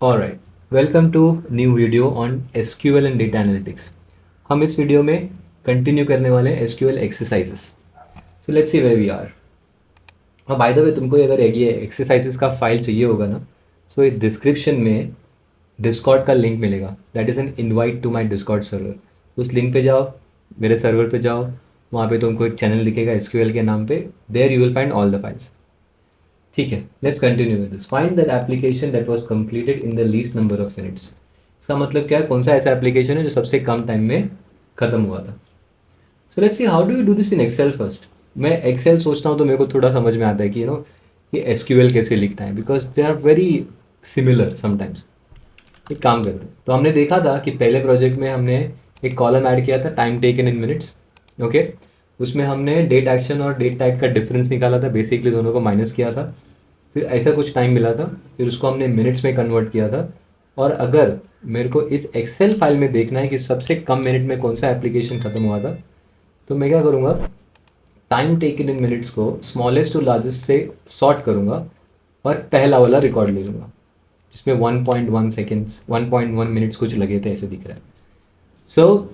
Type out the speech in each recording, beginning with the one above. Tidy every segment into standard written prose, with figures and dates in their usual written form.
Alright, welcome to new video on SQL and data analytics. हम इस video में continue करने वाले हैं SQL exercises. So let's see where we are. और बाय द वे, तुमको अगर ये एक्सरसाइजेस का फाइल चाहिए होगा ना, सो इस डिस्क्रिप्शन में डिस्कॉर्ड का लिंक मिलेगा। That is an invite to my Discord server. उस लिंक पे जाओ, मेरे सर्वर पे जाओ, वहाँ पे तुमको एक चैनल दिखेगा एसक्यूएल के नाम पे। There you will find all the files. ठीक है, let's continue with this. Find that application that was completed in the least number of minutes. इसका मतलब क्या है? कौन सा ऐसा एप्लीकेशन है जो सबसे कम टाइम में खत्म हुआ था। So let's see how do you do this in Excel first. मैं एक्सेल सोचता हूँ तो मेरे को थोड़ा समझ में आता है कि कि एसक्यूएल कैसे लिखना है, because they are very similar sometimes. एक काम करते हैं, तो हमने देखा था कि पहले प्रोजेक्ट में हमने एक कॉलम ऐड किया था, time taken in minutes. Okay, उसमें हमने डेट एक्शन और डेट टाइप का डिफरेंस निकाला था, बेसिकली दोनों को माइनस किया था। फिर ऐसा कुछ टाइम मिला था, फिर उसको हमने मिनट्स में कन्वर्ट किया था। और अगर मेरे को इस एक्सेल फाइल में देखना है कि सबसे कम मिनट में कौन सा एप्लीकेशन ख़त्म हुआ था, तो मैं क्या करूँगा, टाइम टेकन इन मिनट्स को स्मॉलेस्ट टू लार्जेस्ट से सॉर्ट करूँगा और पहला वाला रिकॉर्ड ले लूँगा, जिसमें 1.1 सेकेंड्स 1.1 मिनट्स कुछ लगे थे, ऐसे दिख रहा है। So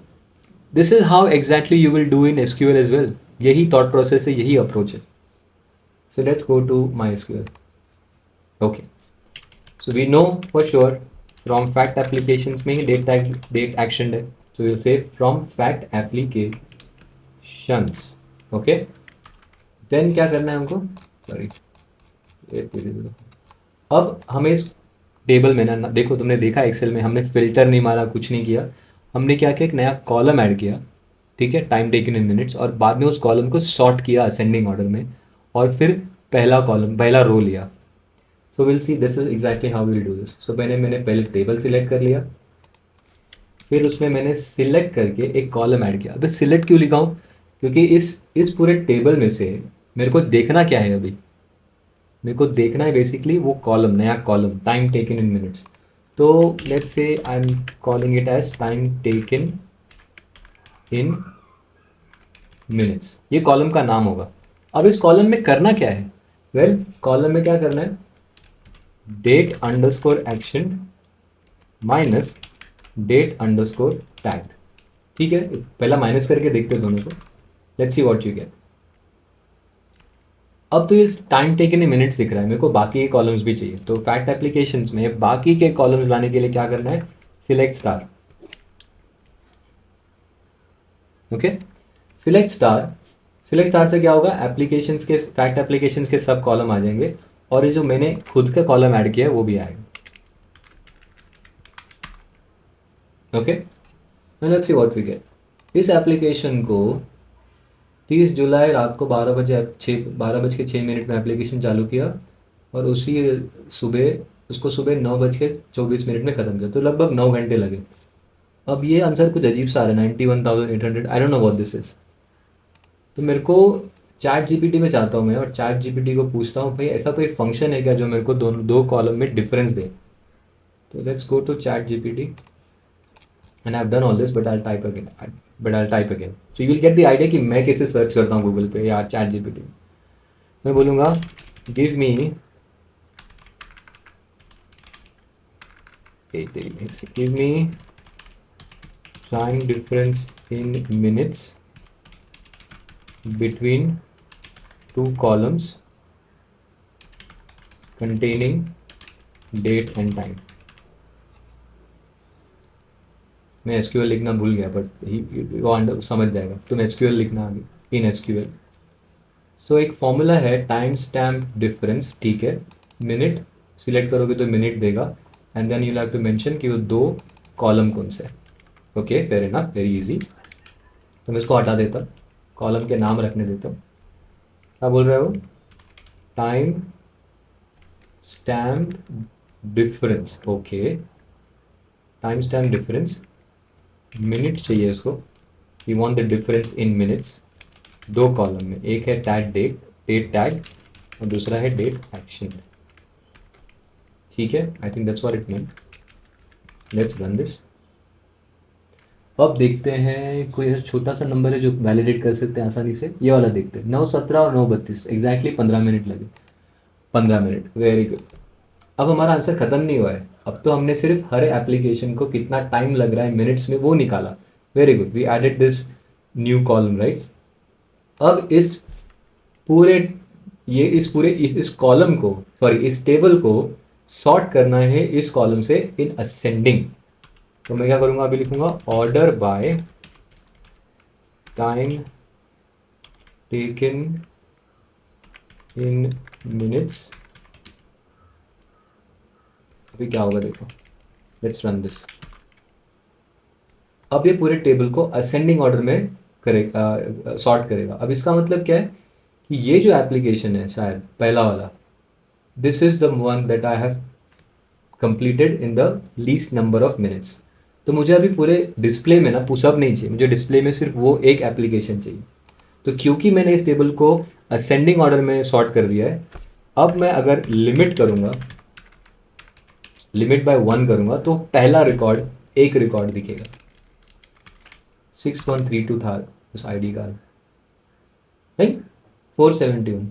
this is how exactly you will do in SQL as well. यही थॉट प्रोसेस है, यही अप्रोच है। So let's go to MySQL. Okay, so we know for sure from fact applications में ही date action है, so we'll say from fact applications. okay, then क्या करना है हमको, सॉरी, अब हमें इस टेबल में ना देखो, तुमने देखा एक्सेल में हमने फिल्टर नहीं मारा, कुछ नहीं किया। हमने क्या किया, एक नया कॉलम ऐड किया, ठीक है, टाइम टेकन इन मिनट्स, और बाद में उस कॉलम को सॉर्ट किया असेंडिंग ऑर्डर में, और फिर पहला रो लिया। So will see this is exactly how will do this. So मैंने पहले टेबल सिलेक्ट कर लिया, फिर उसमें मैंने सिलेक्ट करके एक कॉलम ऐड किया। अबे सिलेक्ट क्यों लिखा हूँ? क्योंकि इस पूरे टेबल में से मेरे को देखना क्या है अभी, मेरे को देखना है बेसिकली वो कॉलम, नया column time taken in minutes. तो let's say I am calling it as time taken in minutes, ये कॉलम का नाम होगा। अब इस कॉलम में करना क्या है? वेल, कॉलम में क्या करना है, date underscore action minus date underscore tag. ठीक है, पहला माइनस करके देखते हैं दोनों को। Let's see what you get. अब तो ये टाइम टेकन इन मिनट्स दिख रहा है, मेरे को बाकी के कॉलम्स भी चाहिए। तो फैक्ट एप्लीकेशंस में बाकी के कॉलम्स लाने के लिए क्या करना है, select star. Okay, select star. Select star से क्या होगा, एप्लीकेशंस के, फैक्ट एप्लीकेशंस के सब कॉलम आ जाएंगे, और ये जो मैंने खुद का कॉलम ऐड किया है वो भी आएगा। Okay, let's see what we get. इस एप्लीकेशन को 30 जुलाई रात को 12 बज के 6 मिनट में एप्लीकेशन चालू किया, और उसी सुबह उसको सुबह 9 बज के 24 मिनट में ख़त्म किया, तो लगभग 9 घंटे लगे। अब ये आंसर कुछ अजीब सा आ रहा है, 91,800, I don't know what this is. तो मेरे को चैट जीपीटी में जाता हूँ मैं, और चैट जीपीटी को पूछता हूँ, भाई ऐसा कोई फंक्शन है क्या जो मेरे को दोनों दो कॉलम में डिफरेंस दे। तो let's go to ChatGPT, and I have done all this, but I type again. So you will get the idea कि मैं कैसे सर्च करता हूँ गूगल पे या चैट जीपीटी। मैं बोलूँगा give me, give me time difference in minutes between two columns containing date and time। मैं एसक्यूएल लिखना भूल गया, बट वो समझ जाएगा। तुम एसक्यूएल लिखना आगे इन एसक्यूएल। सो एक फॉर्मूला है टाइम स्टैम्प डिफरेंस, ठीक है, मिनट सिलेक्ट करोगे तो मिनट देगा, and then you have to mention कि वो दो कॉलम कौन से। Okay, fair enough, very easy. तो मैं इसको हटा देता हूँ, कॉलम के नाम रखने देता हूँ। क्या बोल रहे हो, time stamp difference. Okay, time stamp difference, minute चाहिए इसको, we want the difference in minutes. दो कॉलम में, एक है टैग डेट, डेट टैग, और दूसरा है डेट एक्शन। ठीक है, I think that's what it mean. Let's run this. अब देखते हैं कोई ऐसा छोटा सा नंबर है जो वैलिडेट कर सकते हैं आसानी से। ये वाला देखते हैं, 9:17 और 9:32, एग्जैक्टली 15 मिनट लगे। 15 मिनट, वेरी गुड। अब हमारा आंसर ख़त्म नहीं हुआ है, अब तो हमने सिर्फ हर एप्लीकेशन को कितना टाइम लग रहा है मिनट्स में वो निकाला। Very good, we added this new column, right. अब पूरे इस कॉलम को, सॉरी इस टेबल को सॉर्ट करना है इस कॉलम से इन असेंडिंग। तो मैं क्या करूँगा, अभी लिखूँगा order by time taken in minutes. अभी क्या होगा देखो, लेट्स रन दिस। अब ये पूरे टेबल को असेंडिंग ऑर्डर में करेगा, सॉर्ट करेगा। अब इसका मतलब क्या है कि ये जो एप्लीकेशन है शायद पहला वाला, this is the one that I have completed in the least number of minutes. तो मुझे अभी पूरे डिस्प्ले में ना सब नहीं चाहिए, मुझे डिस्प्ले में सिर्फ वो एक एप्लीकेशन चाहिए। तो क्योंकि मैंने इस टेबल को असेंडिंग ऑर्डर में सॉर्ट कर दिया है, अब मैं अगर लिमिट करूँगा, लिमिट बाय 1 करूँगा, तो पहला रिकॉर्ड एक रिकॉर्ड दिखेगा। 6132 था उस आईडी का, नहीं 471।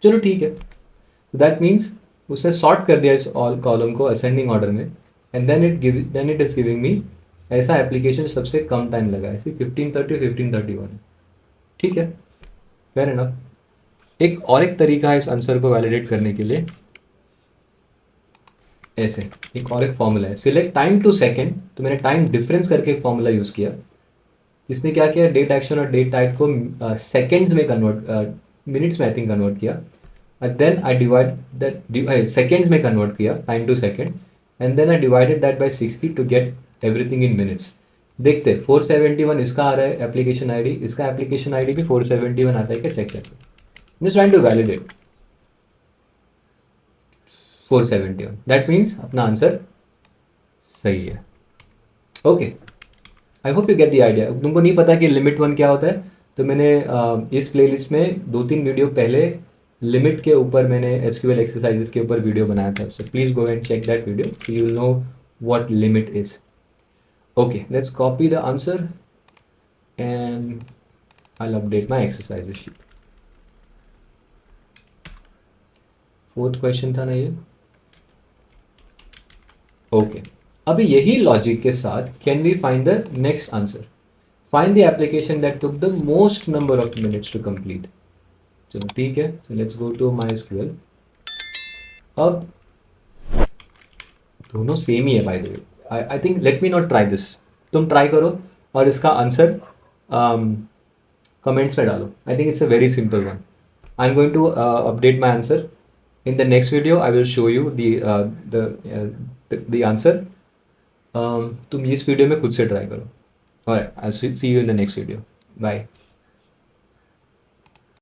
चलो ठीक है, दैट मीन्स उसने सॉर्ट कर दिया इस ऑल कॉलम को असेंडिंग ऑर्डर में, and then it is giving me ऐसा एप्लीकेशन सबसे कम टाइम लगा है, 1530 1531। ठीक है, फेयर इनफ। एक तरीका है इस आंसर को वैलिडेट करने के लिए, ऐसे एक फॉर्मूला है, सिलेक्ट टाइम टू सेकेंड। तो मैंने टाइम डिफरेंस करके एक फॉर्मूला यूज़ किया, जिसने क्या किया, डेट एक्शन और डेट टाइप को सेकेंड्स में कन्वर्ट, मिनट्स में आई थिंक कन्वर्ट किया। Then I divide that, seconds में कन्वर्ट किया time to second, and then I divided that by 60 to get everything in minutes. देखते 471 इसका आ रहा है एप्लीकेशन आईडी, इसका एप्लीकेशन आईडी भी 471 आता है क्या, चेक करते हैं। Just trying to validate 471, that means अपना आंसर सही है। Okay, I hope you get the idea. तुमको नहीं पता कि लिमिट 1 क्या होता है, तो मैंने इस प्लेलिस्ट में 2-3 वीडियो पहले लिमिट के ऊपर मैंने एसक्यूएल एक्सरसाइजेस के ऊपर वीडियो बनाया था, so please go and check that video so you will know what limit is. Okay, let's copy the answer and I will update my exercises sheet. 4th question था ना ये। Okay, अभी यही logic के साथ can we find the next answer, find the application that took the most number of minutes to complete. चलो ठीक है, let's go to MySQL. अब दोनों सेम ही है by the way, I think let me not try this, तुम try करो और इसका आंसर कमेंट्स में डालो। I think it's a very simple one. I am going to update my answer in the next video. I will show you the answer. तुम इस video में खुद से ट्राई करो और I see you in the next video. Bye.